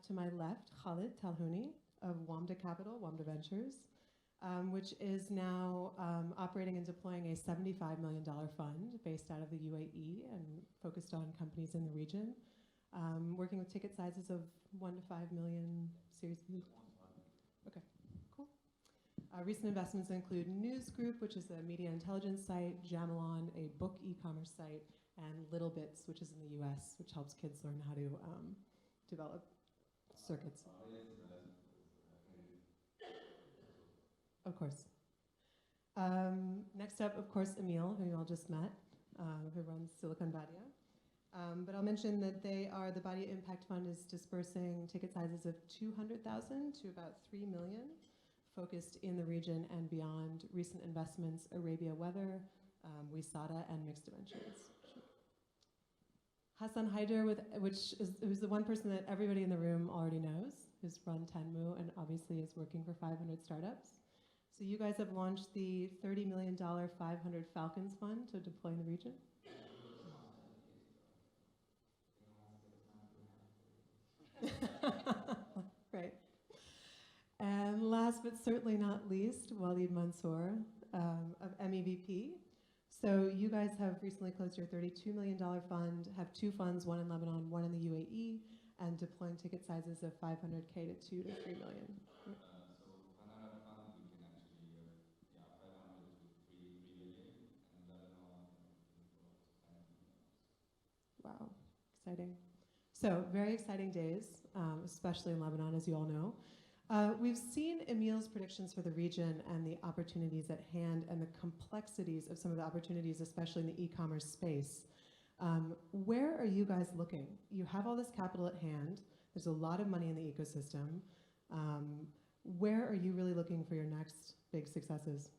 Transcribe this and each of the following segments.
to my left, Khaled Talhouni of Wamda Capital, Wamda Ventures, which is now operating and deploying a $75 million fund based out of the UAE and focused on companies in the region, working with ticket sizes of 1 to 5 million Series B. Okay, cool. Recent investments include News Group, which is a media intelligence site, Jamalon, a book e-commerce site, and Little Bits, which is in the US, which helps kids learn how to develop circuits. Of course. Next up, of course, Emile, who you all just met, who runs Silicon Badia. But I'll mention that the Badia Impact Fund is dispersing ticket sizes of 200,000 to about 3 million, focused in the region and beyond. Recent investments, Arabia Weather, Wisata, and Mixed Dimensions. Hasan Haider, who's the one person that everybody in the room already knows, who's run Tenmu and obviously is working for 500 startups. So you guys have launched the $30 million 500 Falcons Fund to deploy in the region. Right. And last but certainly not least, Walid Mansour of MEVP. So you guys have recently closed your $32 million fund, have 2 funds, one in Lebanon, one in the UAE, and deploying ticket sizes of 500K to 2 to 3 million. So another fund, we can actually, 500 to 3 million, and Lebanon, Wow, exciting. So very exciting days, especially in Lebanon, as you all know. We've seen Emile's predictions for the region and the opportunities at hand and the complexities of some of the opportunities, especially in the e-commerce space. Where are you guys looking? You have all this capital at hand. There's a lot of money in the ecosystem. Where are you really looking for your next big successes?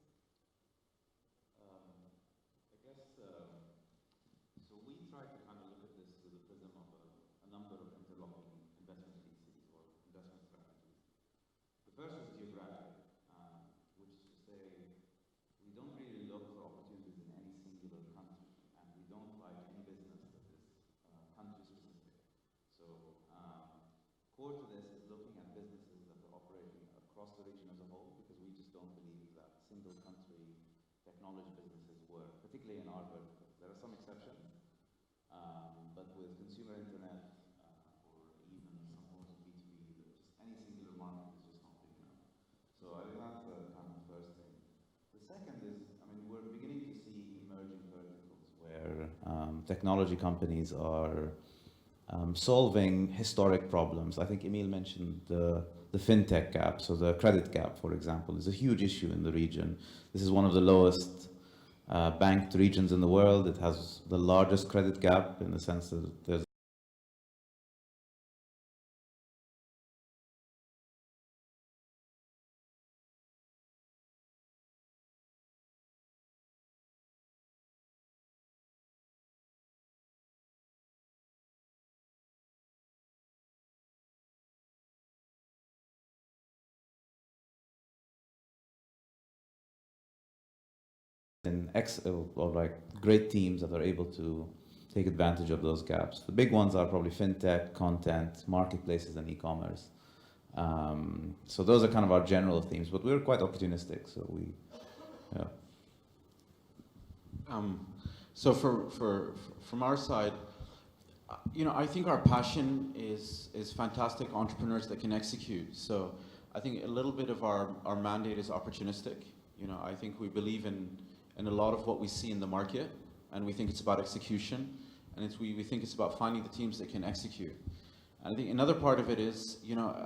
I guess, so we try to kind of look at this through the prism of a number of interlocking investment theses or investment strategies. The first is geographic, which is to say we don't really look for opportunities in any singular country, and we don't like any business that is country specific. So core to this is looking at businesses that are operating across the region as a whole, because we just don't believe that single country technology businesses work, particularly in our vertical. There are some exceptions, but with consumer internet or even some forms of B2B, just any singular market is just not big enough. So I think that's the kind of first thing. The second is, I mean, we're beginning to see emerging verticals where technology companies are solving historic problems. I think Emile mentioned the fintech gap, so the credit gap, for example, is a huge issue in the region. This is one of the lowest banked regions in the world. It has the largest credit gap in the sense that there's or like great teams that are able to take advantage of those gaps. The big ones are probably fintech, content, marketplaces, and e-commerce. So those are kind of our general themes, but we're quite opportunistic. So we, yeah. So from our side, I think our passion is fantastic entrepreneurs that can execute. So I think a little bit of our mandate is opportunistic. I think we believe in a lot of what we see in the market, and we think it's about execution, and we think it's about finding the teams that can execute. And I think another part of it is,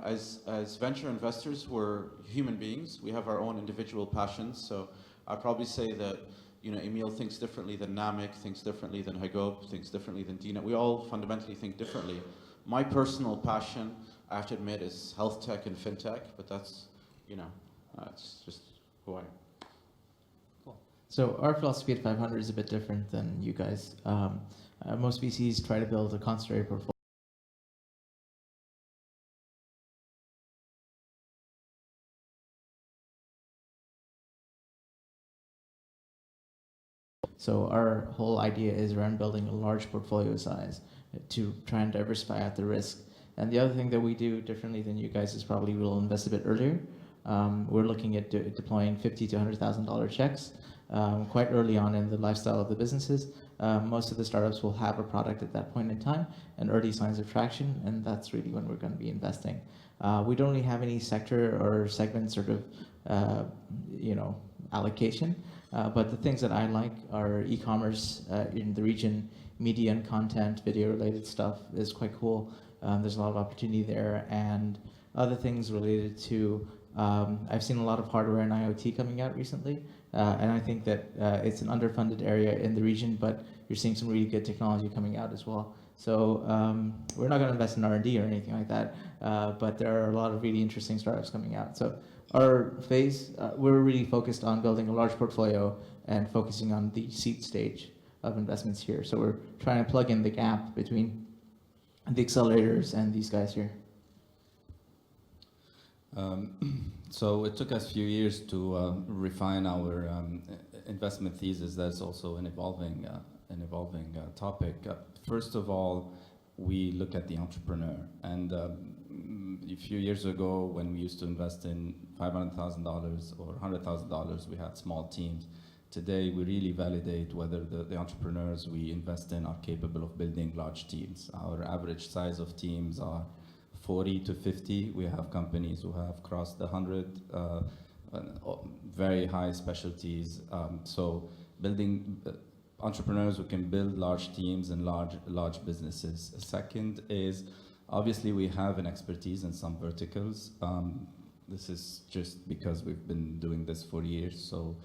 as venture investors, we're human beings. We have our own individual passions. So I'd probably say that, Emile thinks differently than Namik, thinks differently than Hagob, thinks differently than Dina. We all fundamentally think differently. My personal passion, I have to admit, is health tech and fintech, but that's, it's just who I am. So our philosophy at 500 is a bit different than you guys. Most VCs try to build a concentrated portfolio. So our whole idea is around building a large portfolio size to try and diversify out the risk. And the other thing that we do differently than you guys is probably we'll invest a bit earlier. We're looking at deploying $50,000 to $100,000 checks quite early on in the lifestyle of the businesses. Most of the startups will have a product at that point in time and early signs of traction, and that's really when we're going to be investing. We don't really have any sector or segment sort of allocation, but the things that I like are e-commerce in the region, media and content, video-related stuff is quite cool. There's a lot of opportunity there, and other things related to, I've seen a lot of hardware and IoT coming out recently, and I think that it's an underfunded area in the region, but you're seeing some really good technology coming out as well. So we're not going to invest in R&D or anything like that, but there are a lot of really interesting startups coming out. So our phase, we're really focused on building a large portfolio and focusing on the seed stage of investments here. So we're trying to plug in the gap between the accelerators and these guys here. So it took us a few years to refine our investment thesis. That's also an evolving topic. First of all, we look at the entrepreneur. And a few years ago, when we used to invest in $500,000 or $100,000, we had small teams. Today, we really validate whether the entrepreneurs we invest in are capable of building large teams. Our average size of teams are 40 to 50. We have companies who have crossed the 100, very high specialties. So building entrepreneurs who can build large teams and large businesses. Second is, obviously we have an expertise in some verticals. This is just because we've been doing this for years. So,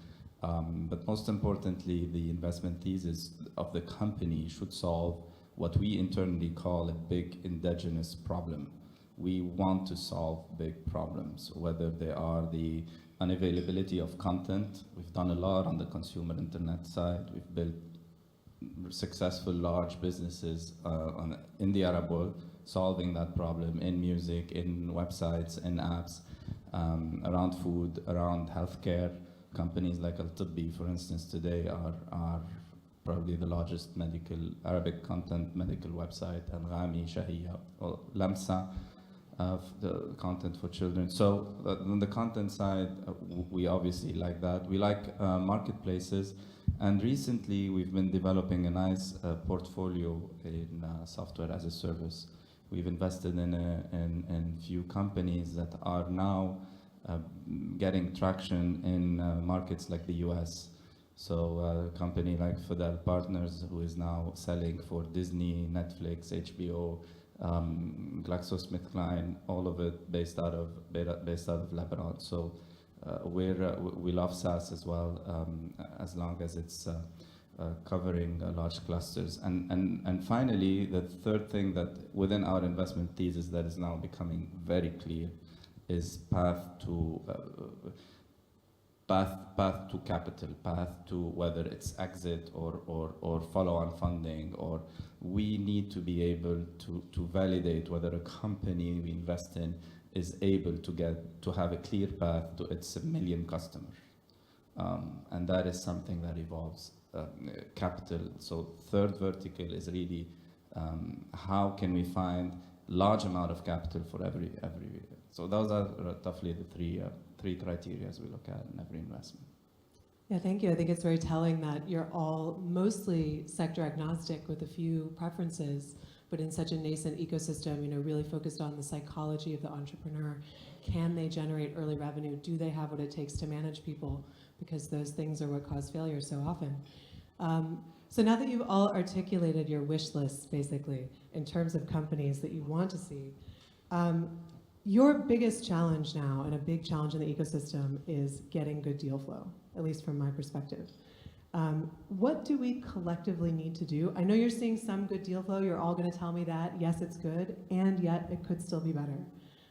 but most importantly, the investment thesis of the company should solve what we internally call a big endogenous problem. We want to solve big problems, whether they are the unavailability of content. We've done a lot on the consumer internet side. We've built successful large businesses in the Arab world, solving that problem in music, in websites, in apps, around food, around healthcare. Companies like Al-Tibbi, for instance, today are probably the largest Arabic content medical website, Al-Ghami, Shahiya, or Lamsa, the content for children. So on the content side, we obviously like that. We like marketplaces, and recently we've been developing a nice portfolio in software as a service. We've invested in few companies that are now getting traction in markets like the US. So a company like Fidel Partners, who is now selling for Disney, Netflix, HBO, GlaxoSmithKline, all of it based out of Lebanon. So we love SaaS as well, as long as it's covering large clusters. And finally, the third thing that within our investment thesis that is now becoming very clear is path to capital, path to whether it's exit or follow-on funding, or we need to be able to validate whether a company we invest in is able to have a clear path to its 1 million customers. And that is something that involves capital. So third vertical is really how can we find large amount of capital for every. So those are roughly the three criteria we look at in every investment. Yeah, thank you. I think it's very telling that you're all mostly sector agnostic with a few preferences, but in such a nascent ecosystem, really focused on the psychology of the entrepreneur. Can they generate early revenue? Do they have what it takes to manage people? Because those things are what cause failure so often. So now that you've all articulated your wish lists, basically, in terms of companies that you want to see, your biggest challenge now, and a big challenge in the ecosystem, is getting good deal flow, at least from my perspective. What do we collectively need to do? I know you're seeing some good deal flow. You're all going to tell me that. Yes, it's good, and yet it could still be better.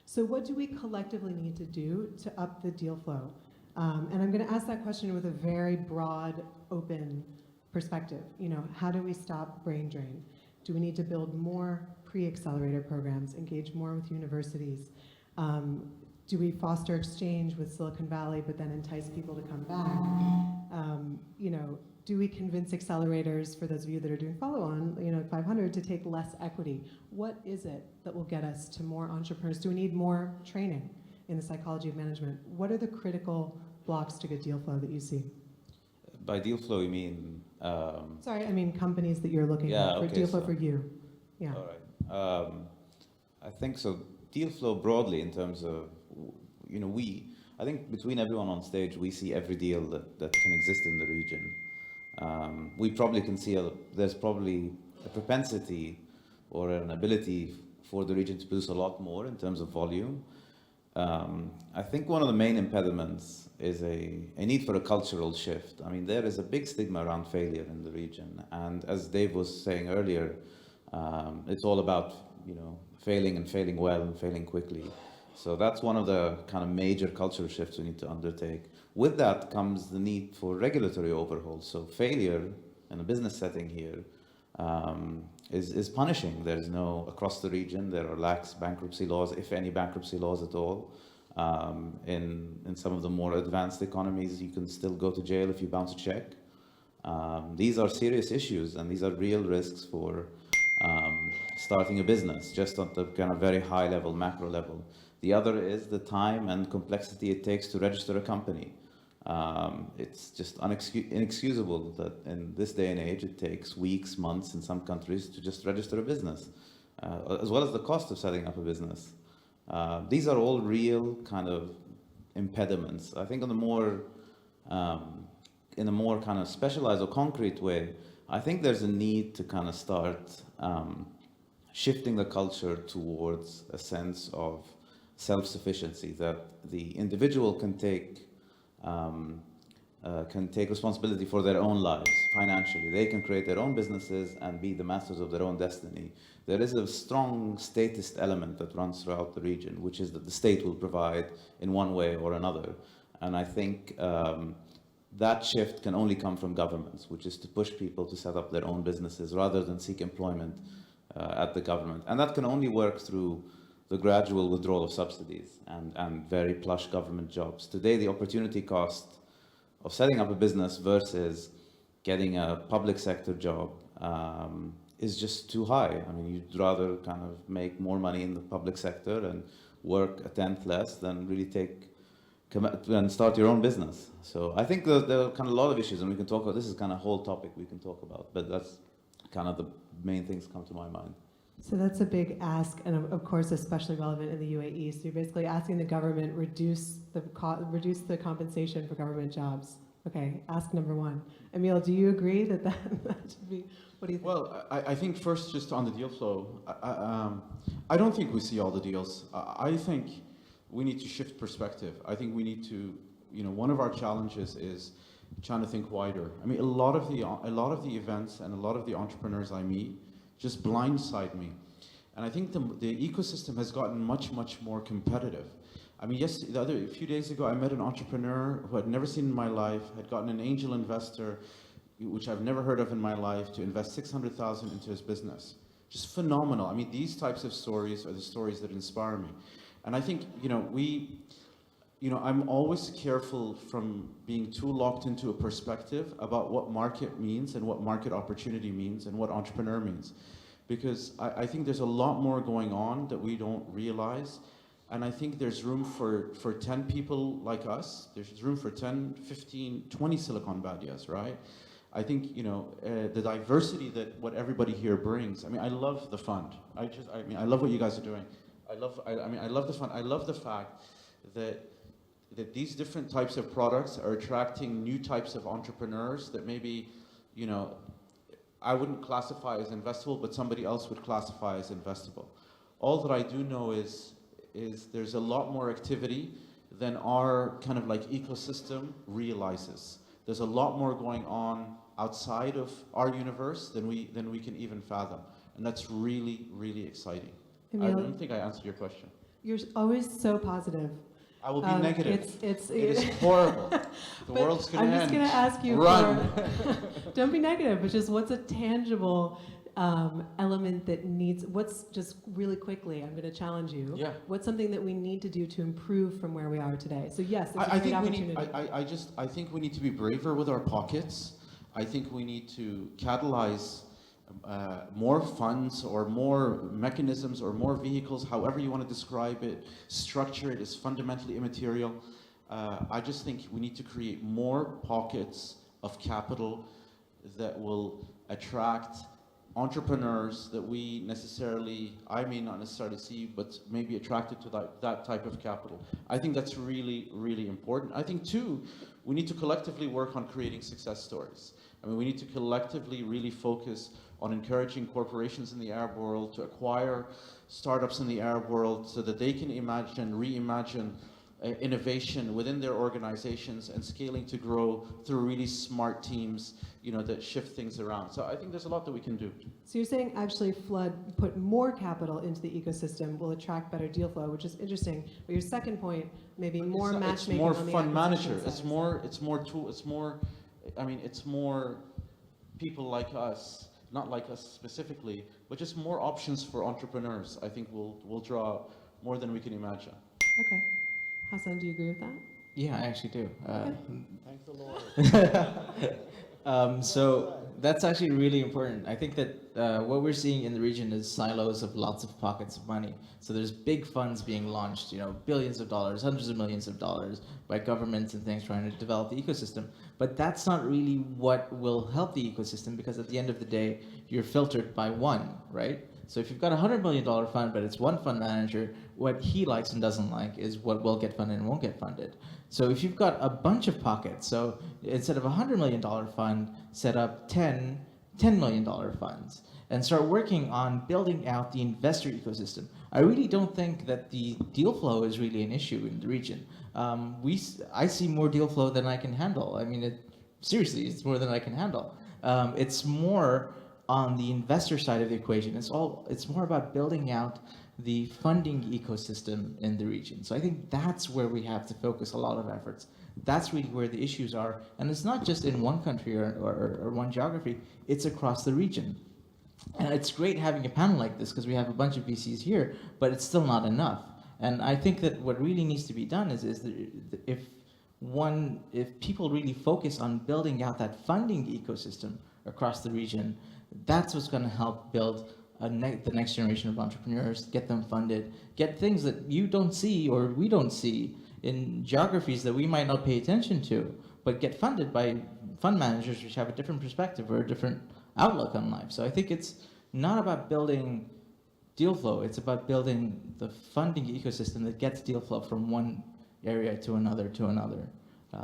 So what do we collectively need to do to up the deal flow? And I'm going to ask that question with a very broad, open perspective. How do we stop brain drain? Do we need to build more pre-accelerator programs, engage more with universities? Do we foster exchange with Silicon Valley, but then entice people to come back? do we convince accelerators, for those of you that are doing follow-on, 500, to take less equity? What is it that will get us to more entrepreneurs? Do we need more training in the psychology of management? What are the critical blocks to good deal flow that you see? By deal flow, you mean? Sorry, I mean companies that you're looking at for deal flow for you. Yeah. All right. I think so. Deal flow broadly in terms of, I think between everyone on stage, we see every deal that can exist in the region. We probably can see there's probably a propensity or an ability for the region to produce a lot more in terms of volume. I think one of the main impediments is a need for a cultural shift. I mean, there is a big stigma around failure in the region. And as Dave was saying earlier, it's all about, failing and failing well and failing quickly. So that's one of the kind of major cultural shifts we need to undertake. With that comes the need for regulatory overhaul. So failure in a business setting here is punishing. There's no, across the region, there are lax bankruptcy laws, if any bankruptcy laws at all. In some of the more advanced economies, you can still go to jail if you bounce a check. These are serious issues, and these are real risks for starting a business, just on the kind of very high level, macro level. The other is the time and complexity it takes to register a company. It's just inexcusable that in this day and age it takes weeks, months in some countries to just register a business, as well as the cost of setting up a business. These are all real kind of impediments. I think on the more, in a more kind of specialized or concrete way, I think there's a need to kind of start shifting the culture towards a sense of self-sufficiency, that the individual can take responsibility for their own lives financially. They can create their own businesses and be the masters of their own destiny. There is a strong statist element that runs throughout the region, which is that the state will provide in one way or another. And I think that shift can only come from governments, which is to push people to set up their own businesses rather than seek employment at the government. And that can only work through the gradual withdrawal of subsidies and very plush government jobs. Today, the opportunity cost of setting up a business versus getting a public sector job is just too high. I mean, you'd rather kind of make more money in the public sector and work a tenth less than really and start your own business. So I think there are kind of a lot of issues, and we can talk about, this is kind of a whole topic we can talk about, but that's kind of the main things come to my mind. So that's a big ask, and of course, especially relevant in the UAE. So you're basically asking the government reduce the compensation for government jobs. Okay, ask number one. Emile, do you agree that should be? What do you think? Well, I think first, just on the deal flow, I don't think we see all the deals. I think we need to shift perspective. I think we need to, one of our challenges is trying to think wider. I mean, a lot of the events and a lot of the entrepreneurs I meet just blindside me. And I think the ecosystem has gotten much, much more competitive. I mean, a few days ago, I met an entrepreneur who I'd never seen in my life, had gotten an angel investor, which I've never heard of in my life, to invest $600,000 into his business. Just phenomenal. I mean, these types of stories are the stories that inspire me. And I think, I'm always careful from being too locked into a perspective about what market means and what market opportunity means and what entrepreneur means. Because I think there's a lot more going on that we don't realize. And I think there's room for 10 people like us. There's room for 10, 15, 20 Silicon Badias, right? I think, the diversity that what everybody here brings. I mean, I love the fund. I love what you guys are doing. I love the fund. I love the fact that these different types of products are attracting new types of entrepreneurs that maybe, I wouldn't classify as investable, but somebody else would classify as investable. All that I do know is there's a lot more activity than our kind of like ecosystem realizes. There's a lot more going on outside of our universe than we can even fathom. And that's really, really exciting. Emile, I don't think I answered your question. You're always so positive. I will be negative. It is horrible. The world's going to end. I'm just going to ask you Run. Don't be negative, but just what's a tangible element that what's just really quickly, I'm going to challenge you. Yeah. What's something that we need to do to improve from where we are today? So yes, it's I a great think opportunity. I think we need to be braver with our pockets. I think we need to catalyze more funds or more mechanisms or more vehicles, however you want to describe it. Structure it is fundamentally immaterial. I just think we need to create more pockets of capital that will attract entrepreneurs that I may not necessarily see, but maybe attracted to that type of capital. I think that's really, really important. I think too, we need to collectively work on creating success stories. I mean, we need to collectively really focus on encouraging corporations in the Arab world to acquire startups in the Arab world so that they can reimagine innovation within their organizations and scaling to grow through really smart teams, that shift things around. So I think there's a lot that we can do. So you're saying actually put more capital into the ecosystem will attract better deal flow, which is interesting. But your second point, maybe more matchmaking on the It's more fund manager. side. It's more people like us, not like us specifically, but just more options for entrepreneurs. I think will draw more than we can imagine. Okay. Hasan, do you agree with that? Yeah, I actually do. Thank the Lord. So that's actually really important. I think that what we're seeing in the region is silos of lots of pockets of money. So there's big funds being launched, billions of dollars, hundreds of millions of dollars by governments and things trying to develop the ecosystem. But that's not really what will help the ecosystem, because at the end of the day, you're filtered by one, right? So if you've got a $100 million fund, but it's one fund manager, what he likes and doesn't like is what will get funded and won't get funded. So if you've got a bunch of pockets, so instead of a $100 million fund, set up 10 $10 million funds and start working on building out the investor ecosystem. I really don't think that the deal flow is really an issue in the region. I see more deal flow than I can handle. I mean, seriously, it's more than I can handle. It's more on the investor side of the equation. It's more about building out the funding ecosystem in the region. So I think that's where we have to focus a lot of efforts. That's really where the issues are. And it's not just in one country or one geography, it's across the region. And it's great having a panel like this because we have a bunch of VCs here, but it's still not enough. And I think that what really needs to be done is if people really focus on building out that funding ecosystem across the region, that's what's going to help build the next generation of entrepreneurs, get them funded, get things that you don't see or we don't see in geographies that we might not pay attention to, but get funded by fund managers which have a different perspective or a different outlook on life. So I think it's not about building deal flow, it's about building the funding ecosystem that gets deal flow from one area to another to another.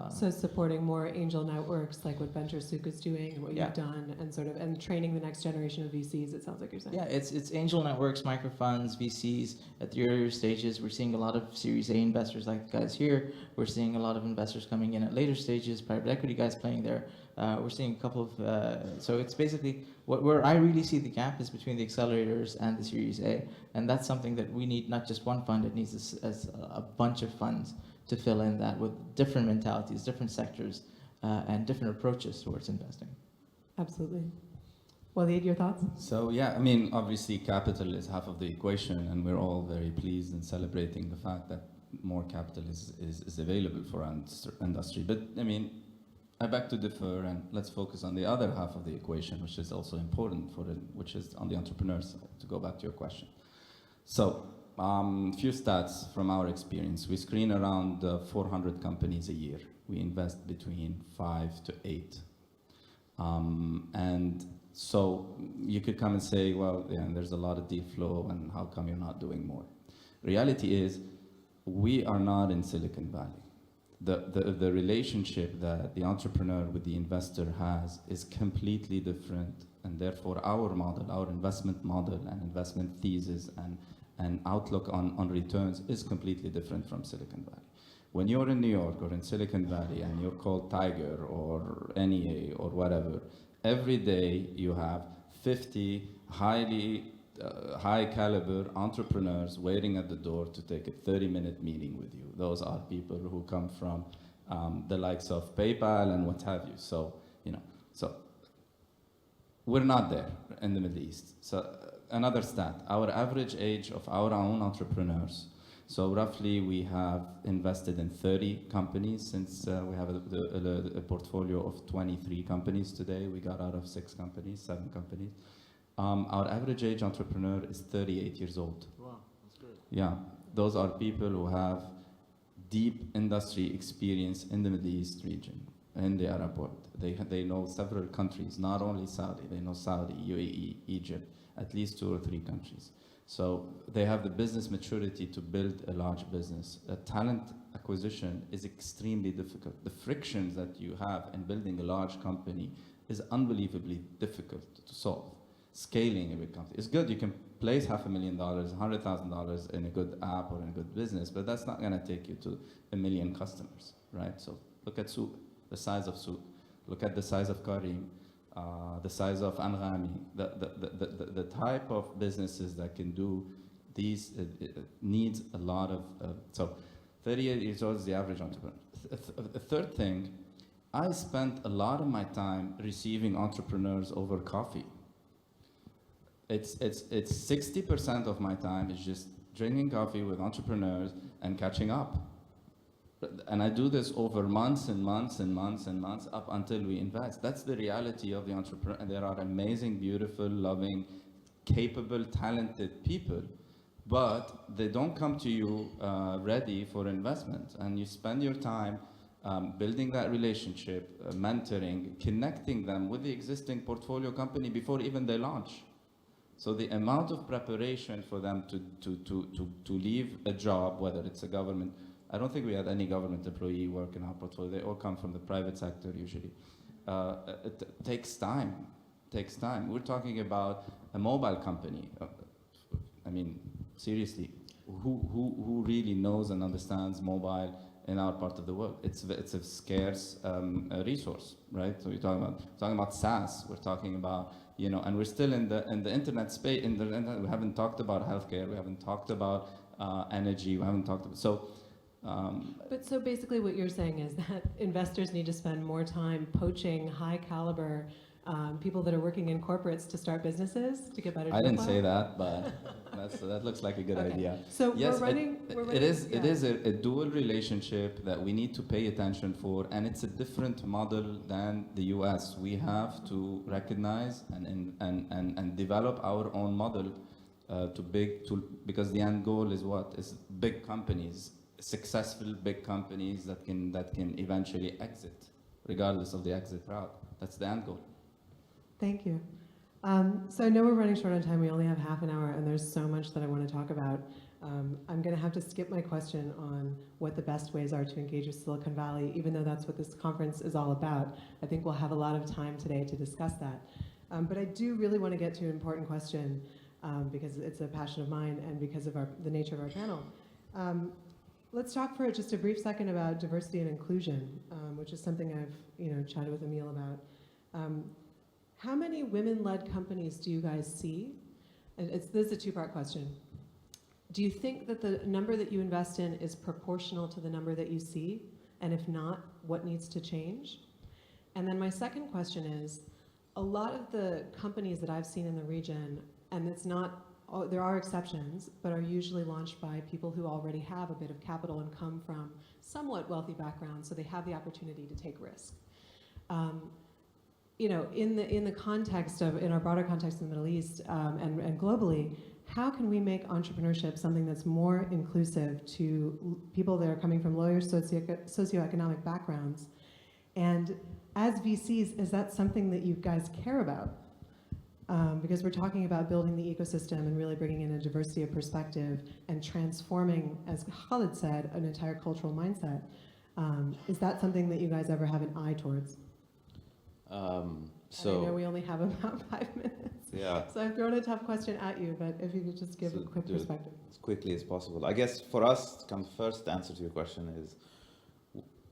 So supporting more angel networks like what Venture Souk is doing and what Yeah. you've done, and training the next generation of VCs, it sounds like you're saying. Yeah, it's angel networks, microfunds, VCs at the earlier stages. We're seeing a lot of Series A investors like the guys here. We're seeing a lot of investors coming in at later stages, private equity guys playing there. We're seeing a couple of, so it's basically, where I really see the gap is between the accelerators and the Series A. And that's something that we need, not just one fund, it needs a bunch of funds to fill in that with different mentalities, different sectors, and different approaches towards investing. Absolutely. Walid, your thoughts? So yeah, I mean, obviously capital is half of the equation, and we're all very pleased and celebrating the fact that more capital is available for industry. But I mean, I beg to differ, and let's focus on the other half of the equation, which is also important which is on the entrepreneur side, to go back to your question. So, few stats from our experience. We screen around 400 companies a year. We invest between 5 to 8. And so you could come and say, well, yeah, there's a lot of deal flow, and how come you're not doing more? Reality is, we are not in Silicon Valley. The relationship that the entrepreneur with the investor has is completely different, and therefore our model, our investment model and investment thesis and outlook on returns is completely different from Silicon Valley. When you're in New York or in Silicon Valley and you're called Tiger or NEA or whatever, every day you have 50 high caliber entrepreneurs waiting at the door to take a 30-minute meeting with you. Those are people who come from the likes of PayPal and what have you. So, so we're not there in the Middle East. So another stat, our average age of our own entrepreneurs So roughly we have invested in 30 companies since we have a portfolio of 23 companies today. We got out of 7 companies. Our average age entrepreneur is 38 years old. Wow, that's great. Yeah, those are people who have deep industry experience in the Middle East region, in the Arab world. They know several countries, not only Saudi. They know Saudi, UAE, Egypt, at least 2 or 3 countries. So they have the business maturity to build a large business. Talent acquisition is extremely difficult. The frictions that you have in building a large company is unbelievably difficult to solve. Scaling a big company is good. You can place $500,000, $100,000 in a good app or in a good business, but that's not going to take you to 1 million customers, right? So look at Souq, the size of Souq. Look at the size of Karim, the size of Anghami. The type of businesses that can do these needs a lot of. So 38 years old is the average entrepreneur. The third thing, I spent a lot of my time receiving entrepreneurs over coffee. It's 60% of my time is just drinking coffee with entrepreneurs and catching up. And I do this over months and months and months and months up until we invest. That's the reality of the entrepreneur. And there are amazing, beautiful, loving, capable, talented people, but they don't come to you ready for investment. And you spend your time building that relationship, mentoring, connecting them with the existing portfolio company before even they launch. So the amount of preparation for them to leave a job, whether it's a government, I don't think we had any government employee work in our portfolio. They all come from the private sector usually. It takes time. We're talking about a mobile company. I mean, seriously, who really knows and understands mobile in our part of the world? It's a scarce resource, right? So we're talking about SaaS. We're talking about, and we're still in the internet space. We haven't talked about healthcare. We haven't talked about energy. We haven't talked about But so basically what you're saying is that investors need to spend more time poaching high caliber people that are working in corporates to start businesses to get better deal I didn't flow? say that, but that looks like a good Okay. idea. So Yes, we're running, it is a dual relationship that we need to pay attention for, and it's a different model than the US. We have to recognize and develop our own model because the end goal is what? Is big companies, successful big companies that can eventually exit, regardless of the exit route. That's the end goal. Thank you. So I know we're running short on time. We only have half an hour, and there's so much that I want to talk about. I'm going to have to skip my question on what the best ways are to engage with Silicon Valley, even though that's what this conference is all about. I think we'll have a lot of time today to discuss that. But I do really want to get to an important question because it's a passion of mine and because of the nature of our panel. Let's talk for just a brief second about diversity and inclusion, which is something I've chatted with Emile about. How many women-led companies do you guys see? And this is a two-part question. Do you think that the number that you invest in is proportional to the number that you see? And if not, what needs to change? And then my second question is, a lot of the companies that I've seen in the region, and it's not, there are exceptions, but are usually launched by people who already have a bit of capital and come from somewhat wealthy backgrounds, so they have the opportunity to take risk. In the context of, in our broader context in the Middle East and globally, how can we make entrepreneurship something that's more inclusive to people that are coming from lower socioeconomic backgrounds? And as VCs, is that something that you guys care about? Because we're talking about building the ecosystem and really bringing in a diversity of perspective and transforming, as Khaled said, an entire cultural mindset. Is that something that you guys ever have an eye towards? I know we only have about 5 minutes. Yeah. So I've thrown a tough question at you, but if you could just give a quick perspective. As quickly as possible. I guess for us, kind of first answer to your question is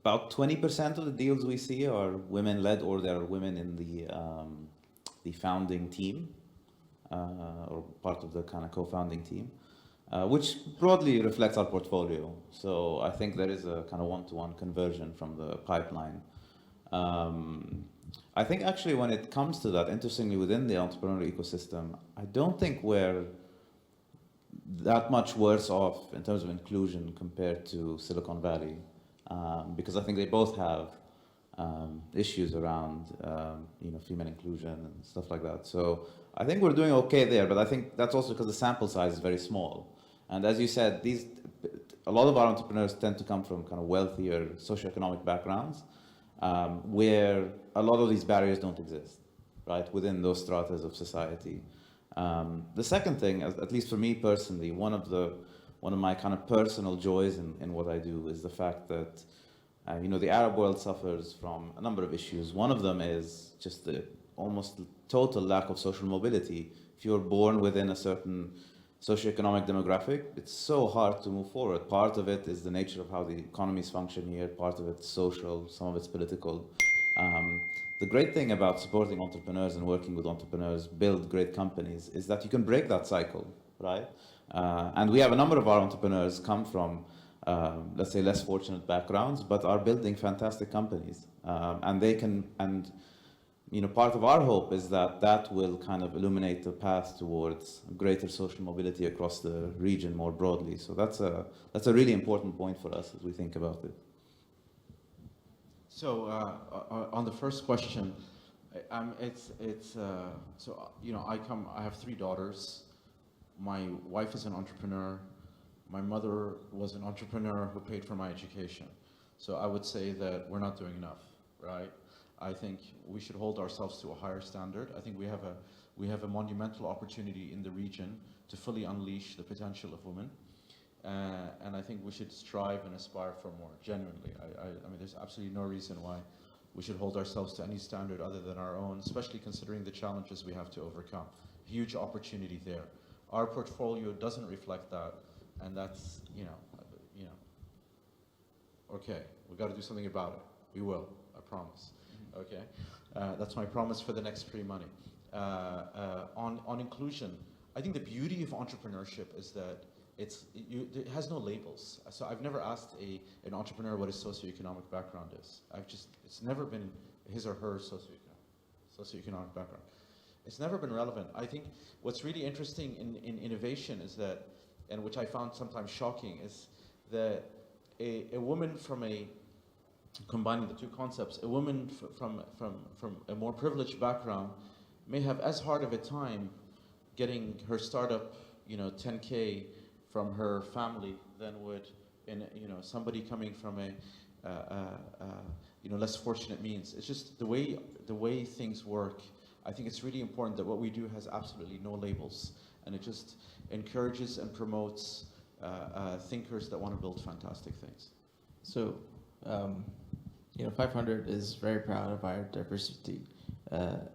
about 20% of the deals we see are women-led, or there are women in the founding team, or part of the kind of co-founding team, which broadly reflects our portfolio. So I think there is a kind of one-to-one conversion from the pipeline. I think actually when it comes to that, interestingly, within the entrepreneurial ecosystem, I don't think we're that much worse off in terms of inclusion compared to Silicon Valley, because I think they both have issues around female inclusion and stuff like that. So I think we're doing okay there, but I think that's also because the sample size is very small. And as you said, a lot of our entrepreneurs tend to come from kind of wealthier socioeconomic backgrounds, where a lot of these barriers don't exist, right, within those stratas of society. The second thing, at least for me personally, one of my kind of personal joys in what I do is the fact that the Arab world suffers from a number of issues. One of them is just the almost total lack of social mobility. If you're born within a certain socioeconomic demographic, it's so hard to move forward. Part of it is the nature of how the economies function here, part of it's social, some of it's political. The great thing about supporting entrepreneurs and working with entrepreneurs build great companies is that you can break that cycle, right? And we have a number of our entrepreneurs come from, let's say, less fortunate backgrounds, but are building fantastic companies. Part of our hope is that will kind of illuminate the path towards greater social mobility across the region more broadly. So that's a really important point for us as we think about it. So on the first question, I have 3 daughters. My wife is an entrepreneur. My mother was an entrepreneur who paid for my education. So I would say that we're not doing enough, right? I think we should hold ourselves to a higher standard. I think we have a monumental opportunity in the region to fully unleash the potential of women. And I think we should strive and aspire for more, genuinely. I mean, there's absolutely no reason why we should hold ourselves to any standard other than our own, especially considering the challenges we have to overcome. Huge opportunity there. Our portfolio doesn't reflect that, and that's, okay, we got to do something about it. We will, I promise. Okay, that's my promise for the next PreMoney. On inclusion, I think the beauty of entrepreneurship is that it has no labels. So I've never asked an entrepreneur what his socioeconomic background is. It's never been his or her socioeconomic background. It's never been relevant. I think what's really interesting in innovation is that, and which I found sometimes shocking, is that a woman combining the 2 concepts, a woman from a more privileged background may have as hard of a time getting her startup, 10K from her family than would somebody coming from a less fortunate means. It's just the way things work. I think it's really important that what we do has absolutely no labels, and it just encourages and promotes thinkers that want to build fantastic things. So, 500 is very proud of our diversity,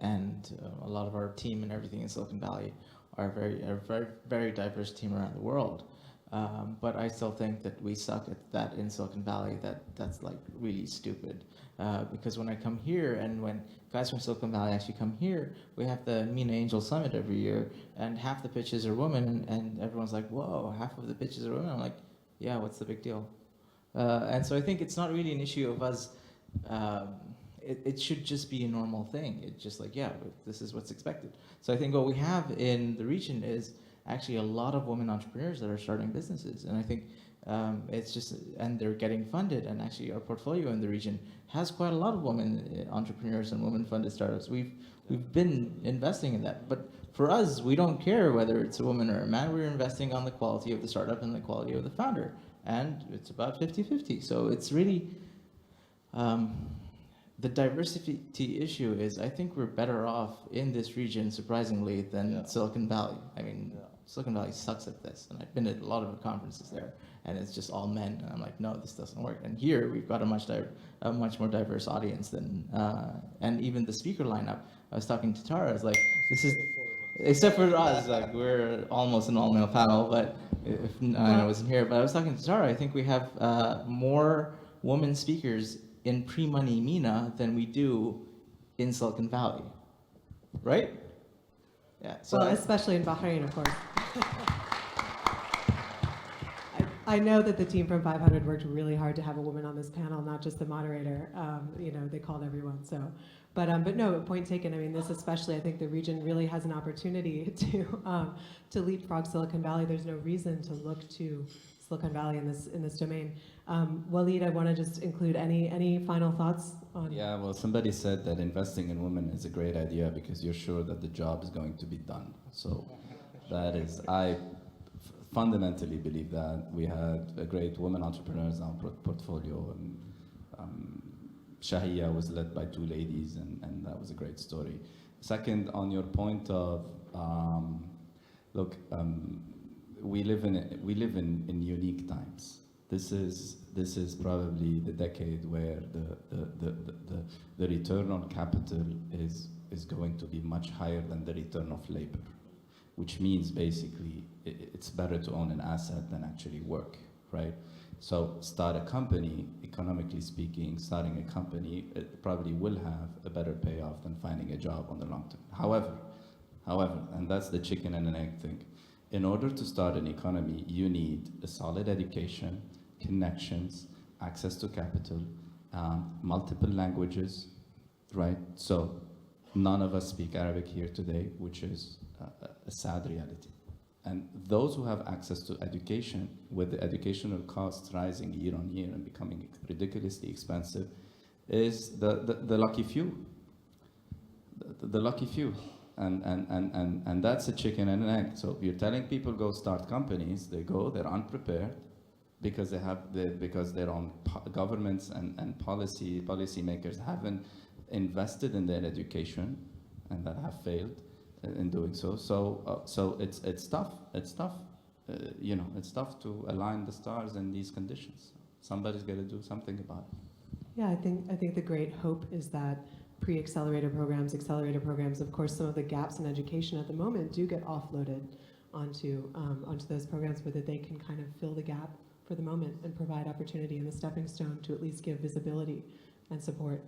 and a lot of our team and everything in Silicon Valley are a very, very diverse team around the world. But I still think that we suck at that in Silicon Valley. That's like really stupid. Because when I come here, and when guys from Silicon Valley actually come here, we have the MENA Angel Summit every year, and half the pitches are women, and everyone's like, whoa, half of the pitches are women. I'm like, yeah, what's the big deal? And so I think it's not really an issue of us. It should just be a normal thing. It's just like, yeah, this is what's expected. So I think what we have in the region is actually a lot of women entrepreneurs that are starting businesses. And I think and they're getting funded. And actually our portfolio in the region has quite a lot of women entrepreneurs and women-funded startups. We've been investing in that. But for us, we don't care whether it's a woman or a man. We're investing on the quality of the startup and the quality of the founder. And it's about 50-50. So it's really... the diversity issue is, I think we're better off in this region, surprisingly, than Silicon Valley. I mean, Silicon Valley sucks at this, and I've been at a lot of conferences there, and it's just all men, and I'm like, no, this doesn't work. And here, we've got a much more diverse audience than, and even the speaker lineup. I was talking to Tara, I was like, this is, except for us, like, we're almost an all-male panel, but if I wasn't here, but I was talking to Tara, I think we have more women speakers in PreMoney MENA than we do in Silicon Valley, right? Yeah. So well, especially in Bahrain, of course. I know that the team from 500 worked really hard to have a woman on this panel, not just the moderator. They called everyone. So But no, point taken. I mean, this especially, I think the region really has an opportunity to leapfrog Silicon Valley. There's no reason to look to Silicon Valley in this domain. Walid, I want to just include any final thoughts on. Yeah, well, somebody said that investing in women is a great idea because you're sure that the job is going to be done. So that is, I fundamentally believe that. We had a great women entrepreneurs in our portfolio, and Shahia was led by 2 ladies, and that was a great story. Second, on your point of, look, we live in unique times. This is probably the decade where the return on capital is going to be much higher than the return of labor, which means basically it's better to own an asset than actually work, right? So start a company, economically speaking, starting a company, it probably will have a better payoff than finding a job on the long term. However, and that's the chicken and an egg thing, in order to start an economy, you need a solid education, connections, access to capital, multiple languages, right? So none of us speak Arabic here today, which is a sad reality. And those who have access to education, with the educational costs rising year on year and becoming ridiculously expensive, is the lucky few. The lucky few. And that's a chicken and an egg. So you're telling people go start companies, they go, they're unprepared because their own governments and policymakers haven't invested in their education and that have failed in doing so. So it's tough. It's tough. It's tough to align the stars in these conditions. Somebody's got to do something about it. Yeah, I think the great hope is that pre-accelerator programs, accelerator programs, of course, some of the gaps in education at the moment do get offloaded onto those programs, but that they can kind of fill the gap for the moment and provide opportunity and the stepping stone to at least give visibility and support.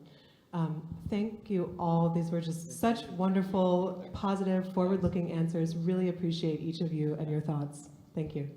Thank you all. These were just such wonderful, positive, forward-looking answers. Really appreciate each of you and your thoughts. Thank you.